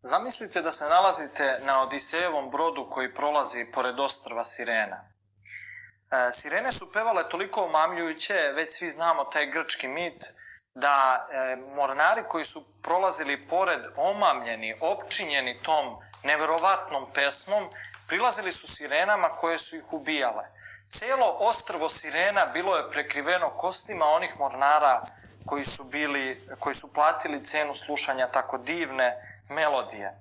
Zamislite da se nalazite na Odisejevom brodu koji prolazi pored ostrva Sirena. Sirene su pevale toliko omamljujuće, već svi znamo taj grčki mit, da mornari koji su prolazili pored omamljeni, opčinjeni tom neverovatnom pesmom, prilazili su sirenama koje su ih ubijale. Cijelo ostrvo Sirena bilo je prekriveno kostima onih mornara koji su platili cenu slušanja tako divne melodije.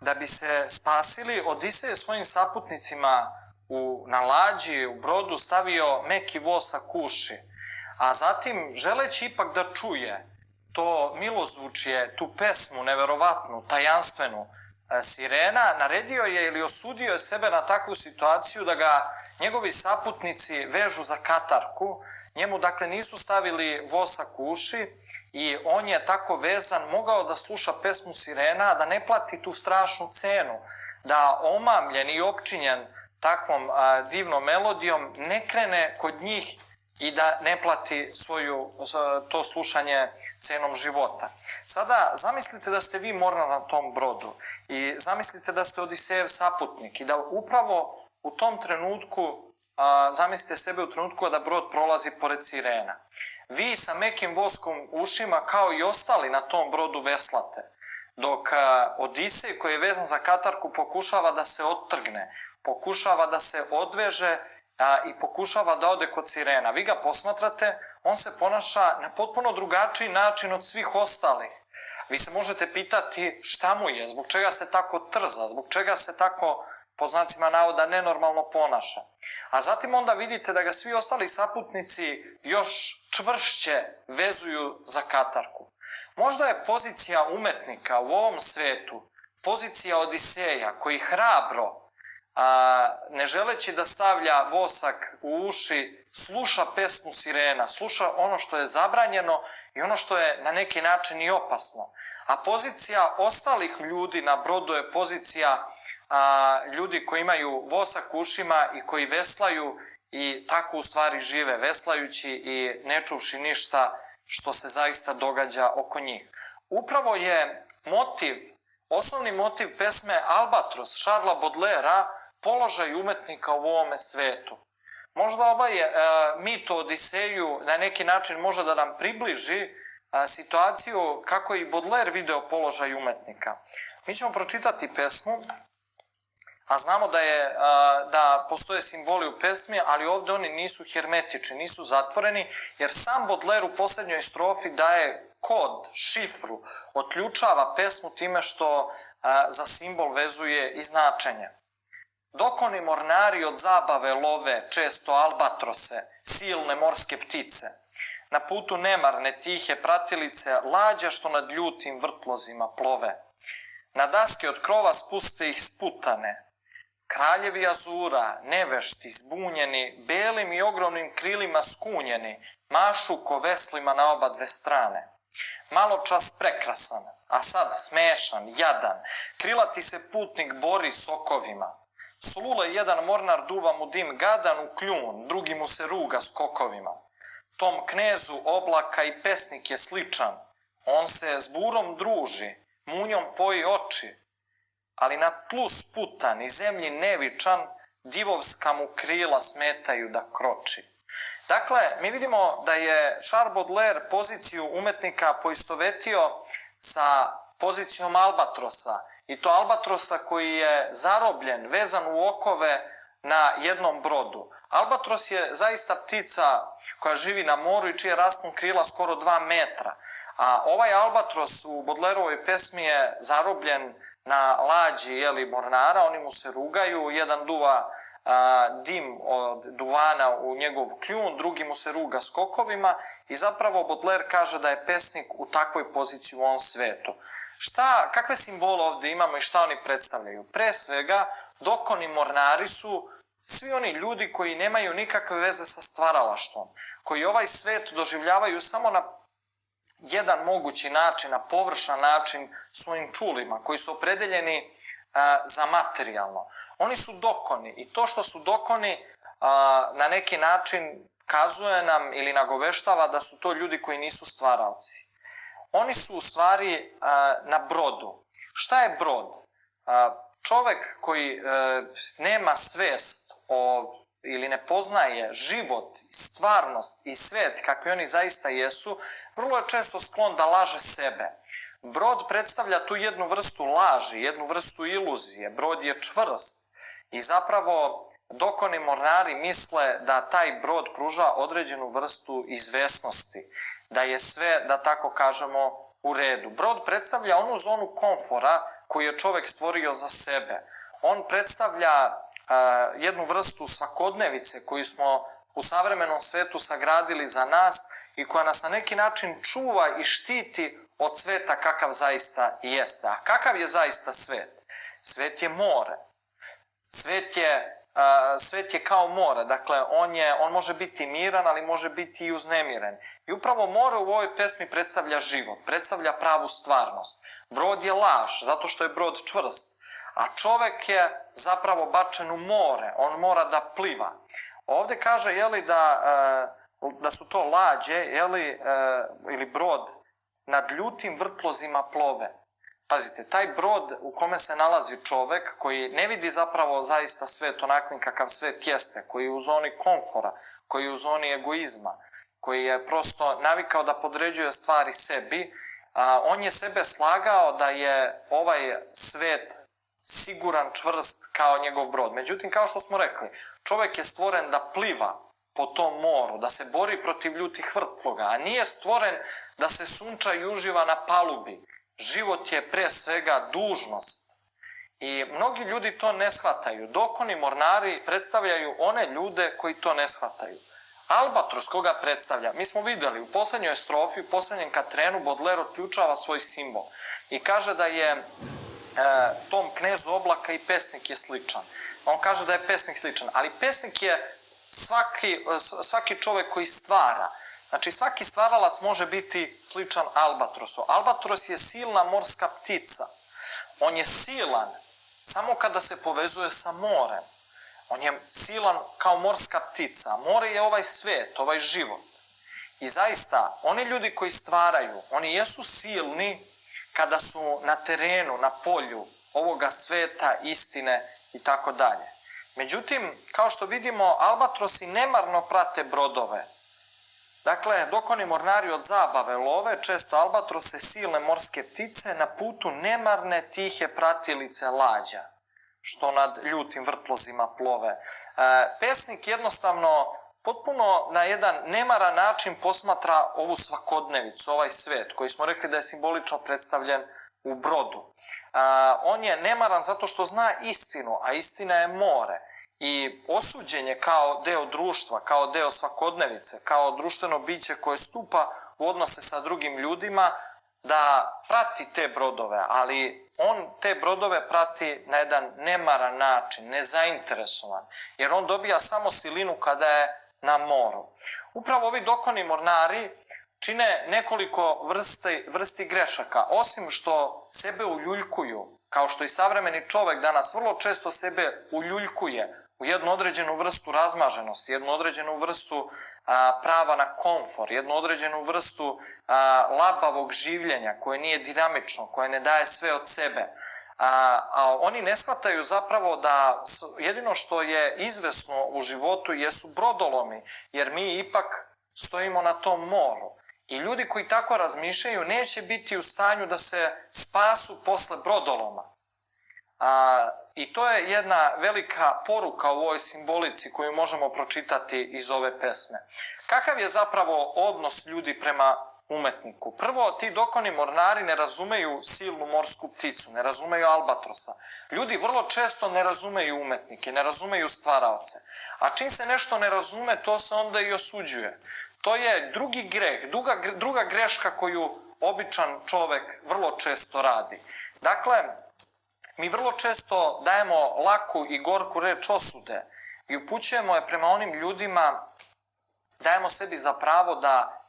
Da bi se spasili, Odisej je svojim saputnicima na lađi, u brodu stavio meki voz sa kuši, a zatim, želeći ipak da čuje to milozvučje, tu pesmu neverovatnu, tajanstvenu Sirena, naredio je ili osudio je sebe na takvu situaciju da ga njegovi saputnici vežu za katarku. Njemu, dakle, nisu stavili voz sa kuši i on je tako vezan mogao da sluša pesmu Sirena, da ne plati tu strašnu cenu, da omamljen i opčinjen takvom divnom melodijom ne krene kod njih i da ne plati to slušanje cenom života. Sada, zamislite da ste vi mornar na tom brodu i zamislite da ste Odisejev saputnik i da upravo u tom trenutku, zamislite sebe u trenutku da brod prolazi pored Sirena. Vi sa mekim voskom u ušima, kao i ostali na tom brodu, veslate, dok Odisej, koji je vezan za katarku, pokušava da se ottrgne, pokušava da se odveže i pokušava da ode kod Sirena. Vi ga posmatrate, on se ponaša na potpuno drugačiji način od svih ostalih. Vi se možete pitati šta mu je, zbog čega se tako trza, zbog čega se tako, po znacima navoda, nenormalno ponaša. A zatim onda vidite da ga svi ostali saputnici još čvršće vezuju za katarku. Možda je pozicija umetnika u ovom svetu, pozicija Odiseja, koji hrabro, ne želeći da stavlja vosak u uši, sluša pesmu Sirena, sluša ono što je zabranjeno i ono što je na neki način i opasno. A pozicija ostalih ljudi na brodu je pozicija ljudi koji imaju vosak u ušima i koji veslaju i tako u stvari žive, veslajući i ne čuvši ništa što se zaista događa oko njih. Upravo je osnovni motiv pesme Albatros Šarla Bodlera položaj umetnika u ovome svetu. Možda ovaj mit o Odiseju na neki način može da nam približi situaciju kako i Bodler video položaj umetnika. Mi ćemo pročitati pesmu, a znamo da postoje simboli u pesmi, ali ovde oni nisu hermetični, nisu zatvoreni, jer sam Bodler u poslednjoj strofi daje kod, šifru, otključava pesmu time što za simbol vezuje i značenje. Dok oni mornari od zabave love često albatrose, silne morske ptice, na putu nemarne tihe pratilice, lađa što nad ljutim vrtlozima plove. Na daske od krova spuste ih sputane, kraljevi azura, nevešti, zbunjeni, belim i ogromnim krilima skunjeni, mašu ko veslima na oba dve strane. Malo čas prekrasan, a sad smešan, jadan, krilati se putnik bori s okovima. Slule jedan mornar duva mu dim gadan u kljun, drugi mu se ruga skokovima. Tom knezu oblaka i pesnik je sličan, on se s burom druži, munjom poji oči, ali na tlu sputan i zemlji nevičan, divovska mu krila smetaju da kroči. Dakle, mi vidimo da je Charles Baudelaire poziciju umetnika poistovetio sa pozicijom albatrosa, i to albatrosa koji je zarobljen, vezan u okove na jednom brodu. Albatros je zaista ptica koja živi na moru i čije raspon krila skoro 2 metra. A ovaj albatros u Baudelaireovoj pesmi je zarobljen na lađi mornara, oni mu se rugaju, jedan duva dim od duvana u njegov kljun, drugi mu se ruga skokovima i zapravo Baudelaire kaže da je pesnik u takvoj poziciji u ovom svetu. Kakve simbole ovde imamo i šta oni predstavljaju? Pre svega, dok oni mornari su svi oni ljudi koji nemaju nikakve veze sa stvaralaštvom, koji ovaj svet doživljavaju samo na jedan mogući način, na površan način svojim čulima, koji su opredeljeni za materijalno. Oni su dokoni i to što su dokoni na neki način kazuje nam ili nagoveštava da su to ljudi koji nisu stvaralci. Oni su u stvari na brodu. Šta je brod? Čovek koji nema svest ili ne poznaje život, stvarnost i svet kakvi oni zaista jesu, vrlo je često sklon da laže sebe. Brod predstavlja tu jednu vrstu laži, jednu vrstu iluzije. Brod je čvrst i zapravo dok oni mornari misle da taj brod pruža određenu vrstu izvesnosti, da je sve, da tako kažemo, u redu. Brod predstavlja onu zonu komfora koju je čovek stvorio za sebe. On predstavlja jednu vrstu svakodnevice koju smo u savremenom svetu sagradili za nas i koja nas na neki način čuva i štiti od sveta kakav zaista jeste. A kakav je zaista svet? Svet je more. Svet je kao more, dakle on može biti miran, ali može biti i uznemiren. I upravo more u ovoj pesmi predstavlja život, predstavlja pravu stvarnost. Brod je laž, zato što je brod čvrst, a čovek je zapravo bačen u more, on mora da pliva. Ovde kaže da su to lađe ili brod nad ljutim vrtlozima plove. Pazite, taj brod u kome se nalazi čovek koji ne vidi zapravo zaista svet onakvim kakav svet jeste, koji je u zoni komfora, koji je u zoni egoizma, koji je prosto navikao da podređuje stvari sebi, on je sebe slagao da je ovaj svet siguran, čvrst kao njegov brod. Međutim, kao što smo rekli, čovek je stvoren da pliva po tom moru, da se bori protiv ljutih vrtloga, a nije stvoren da se sunča i uživa na palubi. Život je pre svega dužnost. I mnogi ljudi to ne shvataju, dok oni mornari predstavljaju one ljude koji to ne shvataju. Albatros koga predstavlja? Mi smo videli u poslednjoj strofi, u poslednjem Katrenu, Baudelaire otključava svoj simbol i kaže da je tom knezu oblaka i pesnik je sličan. On kaže da je pesnik sličan, ali pesnik je svaki čovek koji stvara. Znači, svaki stvaralac može biti sličan albatrosu. Albatros je silna morska ptica. On je silan samo kada se povezuje sa morem. On je silan kao morska ptica. More je ovaj svet, ovaj život. I zaista, oni ljudi koji stvaraju, oni jesu silni kada su na terenu, na polju ovoga sveta, istine i tako dalje. Međutim, kao što vidimo, albatrosi nemarno prate brodove. Dakle, dok oni mornari od zabave love, često albatrose, silne morske ptice, na putu nemarne tihe pratilice lađa, što nad ljutim vrtlozima plove. Pesnik jednostavno potpuno na jedan nemaran način posmatra ovu svakodnevicu, ovaj svet, koji smo rekli da je simbolično predstavljen u brodu. On je nemaran zato što zna istinu, a istina je more. I osuđen je kao deo društva, kao deo svakodnevice, kao društveno biće koje stupa u odnose sa drugim ljudima, da prati te brodove, ali on te brodove prati na jedan nemaran način, nezainteresovan, jer on dobija samo silinu kada je na moru. Upravo ovi dokoni mornari čine nekoliko vrsti grešaka, osim što sebe uljuljkuju, kao što i savremeni čovek danas vrlo često sebe uljuljkuje u jednu određenu vrstu razmaženosti, jednu određenu vrstu prava na komfor, jednu određenu vrstu labavog življenja koje nije dinamično, koje ne daje sve od sebe. A oni ne shvataju zapravo da jedino što je izvesno u životu jesu brodolomi, jer mi ipak stojimo na tom moru. I ljudi koji tako razmišljaju neće biti u stanju da se spasu posle brodoloma. I to je jedna velika poruka u ovoj simbolici koju možemo pročitati iz ove pesme. Kakav je zapravo odnos ljudi prema umetniku? Prvo, ti dokoni mornari ne razumeju silnu morsku pticu, ne razumeju albatrosa. Ljudi vrlo često ne razumeju umetnike, ne razumeju stvaraoce. A čim se nešto ne razume, to se onda i osuđuje. To je drugi greh, druga greška koju običan čovek vrlo često radi. Dakle, mi vrlo često dajemo laku i gorku reč osude i upućujemo je prema onim ljudima, dajemo sebi za pravo da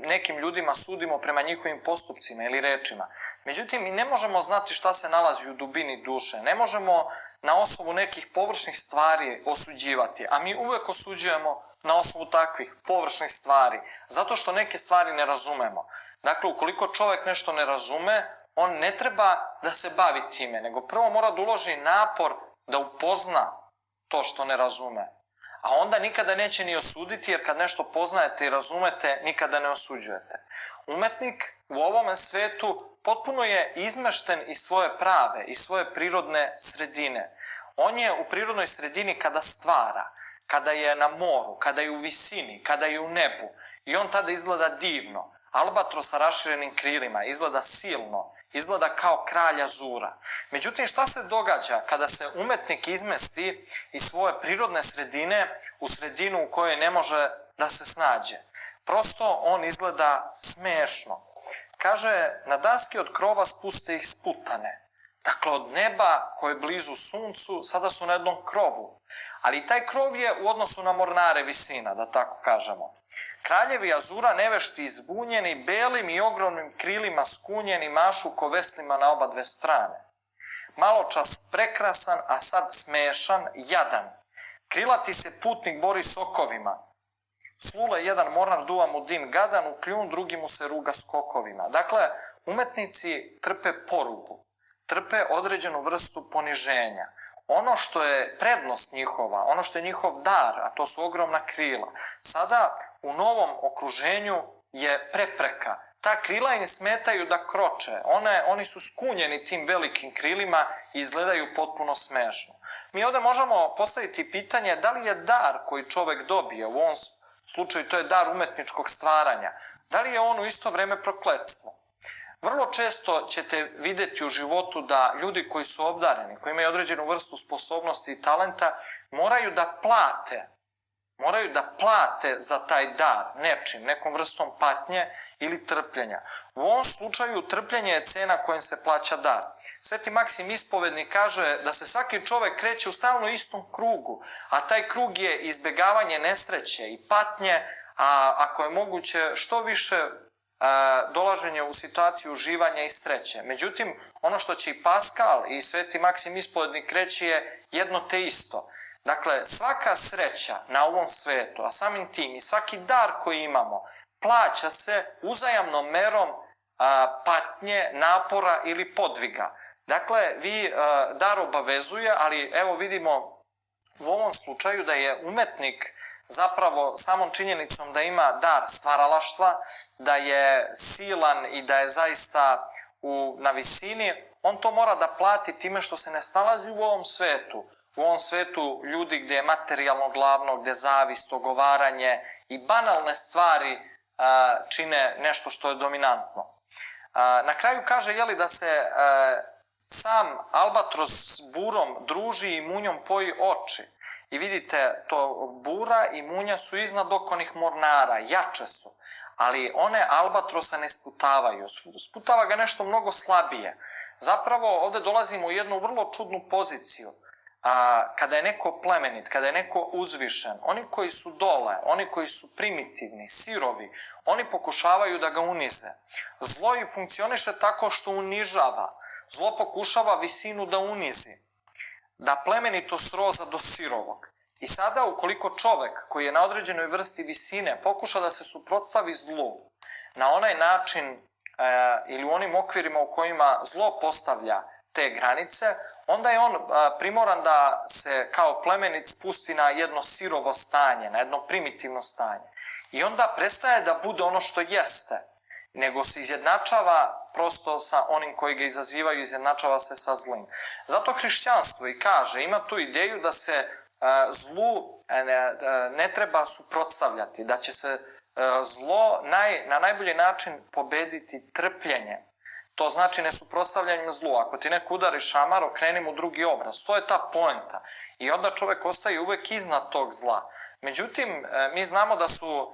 nekim ljudima sudimo prema njihovim postupcima ili rečima. Međutim, mi ne možemo znati šta se nalazi u dubini duše, ne možemo na osnovu nekih površnih stvari osuđivati, a mi uvek osuđujemo na osnovu takvih površnih stvari, zato što neke stvari ne razumemo. Dakle, ukoliko čovek nešto ne razume, on ne treba da se bavi time, nego prvo mora da uloži napor da upozna to što ne razume. A onda nikada neće ni osuditi, jer kad nešto poznajete i razumete, nikada ne osuđujete. Umetnik u ovome svetu potpuno je izmešten iz svoje prave, iz svoje prirodne sredine. On je u prirodnoj sredini kada stvara, kada je na moru, kada je u visini, kada je u nebu. I on tada izgleda divno. Albatros sa raširenim krilima izgleda silno, izgleda kao kralj Azura. Međutim, šta se događa kada se umetnik izmesti iz svoje prirodne sredine u sredinu u kojoj ne može da se snađe? Prosto on izgleda smešno. Kaže, na daske od krova spuste ih sputane. Dakle, od neba koje je blizu suncu, sada su na jednom krovu. Ali taj krov je u odnosu na mornare visina, da tako kažemo. Kraljevi Azura nevešti izbunjeni, belim i ogromnim krilima skunjeni, mašu ko veslima na oba dve strane. Maločas prekrasan, a sad smešan, jadan. Krilati se putnik bori s okovima. Slule jedan mornar duva mu dim gadan, u kljun drugi mu se ruga skokovima. Dakle, umetnici trpe porugu, trpe određenu vrstu poniženja. Ono što je prednost njihova, ono što je njihov dar, a to su ogromna krila, sada u novom okruženju je prepreka. Ta krila im smetaju da kroče. Oni su skunjeni tim velikim krilima i izgledaju potpuno smešno. Mi ovde možemo postaviti pitanje da li je dar koji čovek dobije, u ovom slučaju to je dar umetničkog stvaranja, da li je on u isto vreme prokletstvo? Vrlo često ćete videti u životu da ljudi koji su obdareni, koji imaju određenu vrstu sposobnosti i talenta, moraju da plate za taj dar nečim, nekom vrstom patnje ili trpljenja. U ovom slučaju trpljenje je cena kojom se plaća dar. Sveti Maksim Ispovednik kaže da se svaki čovek kreće u stalno istom krugu, a taj krug je izbegavanje nesreće i patnje, a ako je moguće što više dolaženje u situaciju uživanja i sreće. Međutim, ono što će i Paskal i Sveti Maksim Ispovednik reći je jedno te isto. Dakle, svaka sreća na ovom svetu, a samim tim i svaki dar koji imamo, plaća se uzajamnom merom patnje, napora ili podviga. Dakle, dar obavezuje, ali evo vidimo u ovom slučaju da je umetnik zapravo samom činjenicom da ima dar stvaralaštva, da je silan i da je zaista na visini, on to mora da plati time što se ne snalazi u ovom svetu. U ovom svetu ljudi gde je materijalno glavno, gde zavist, ogovaranje i banalne stvari čine nešto što je dominantno. Na kraju kaže da se sam albatros s burom druži i munjom poji oči. I vidite, to bura i munja su iznad okolnih mornara, jače su, ali one albatrosa ne sputavaju, sputava ga nešto mnogo slabije. Zapravo ovde dolazimo u jednu vrlo čudnu poziciju. Kada je neko plemenit, kada je neko uzvišen, oni koji su dole, oni koji su primitivni, sirovi, oni pokušavaju da ga unize. Zlo i funkcioniše tako što unižava. Zlo pokušava visinu da unizi, da plemenito sroza do sirovog. I sada, ukoliko čovek koji je na određenoj vrsti visine pokuša da se suprotstavi zlu na onaj način ili u onim okvirima u kojima zlo postavlja te granice, onda je on primoran da se kao plemenit spusti na jedno sirovo stanje, na jedno primitivno stanje. I onda prestaje da bude ono što jeste, nego se izjednačava prosto sa onim koji ga izazivaju, izjednačava se sa zlim. Zato hrišćanstvo i kaže, ima tu ideju da se zlu ne treba suprotstavljati, da će se zlo na najbolji način pobediti trpljenjem. To znači ne suprotstavljanje zlu. Ako ti neko udari šamar, okreni mu drugi obraz. To je ta poenta. I onda čovek ostaje uvek iznad tog zla. Međutim, mi znamo da su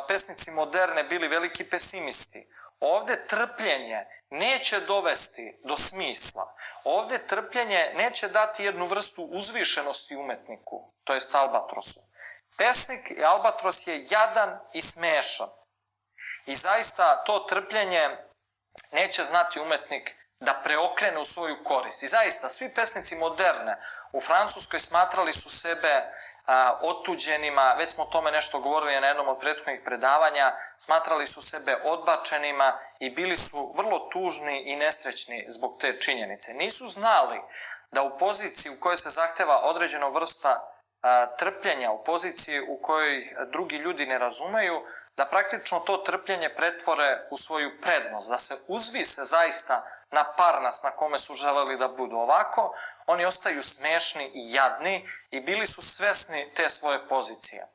pesnici moderne bili veliki pesimisti. Ovde trpljenje neće dovesti do smisla. Ovde trpljenje neće dati jednu vrstu uzvišenosti umetniku, to jest albatrosu. Pesnik i albatros je jadan i smešan. I zaista to trpljenje neće znati umetnik da preokrene u svoju korist. I zaista, svi pesnici moderne u Francuskoj smatrali su sebe otuđenima, već smo o tome nešto govorili na jednom od prethodnih predavanja, smatrali su sebe odbačenima i bili su vrlo tužni i nesrećni zbog te činjenice. Nisu znali da u poziciji u kojoj se zahteva određena vrsta trpljenja, u poziciji u kojoj drugi ljudi ne razumeju, da praktično to trpljenje pretvore u svoju prednost, da se uzvise zaista na Parnas na kome su želeli da budu. Ovako, oni ostaju smešni i jadni i bili su svesni te svoje pozicije.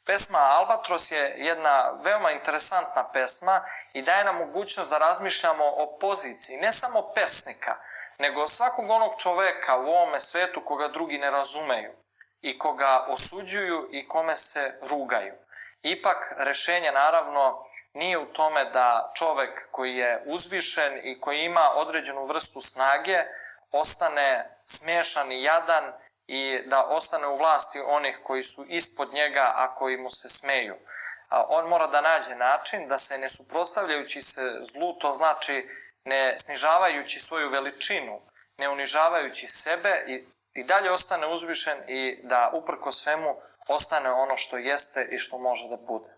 Pesma Albatros je jedna veoma interesantna pesma i daje nam mogućnost da razmišljamo o poziciji ne samo pesnika, nego svakog onog čoveka u ovome svetu koga drugi ne razumeju i koga osuđuju i kome se rugaju. Ipak, rešenje naravno nije u tome da čovek koji je uzvišen i koji ima određenu vrstu snage ostane smešan i jadan i da ostane u vlasti onih koji su ispod njega, a koji mu se smeju. On mora da nađe način da se ne suprotstavljajući se zlu, to znači ne snižavajući svoju veličinu, ne unižavajući sebe i dalje ostane uzvišen i da uprkos svemu ostane ono što jeste i što može da bude.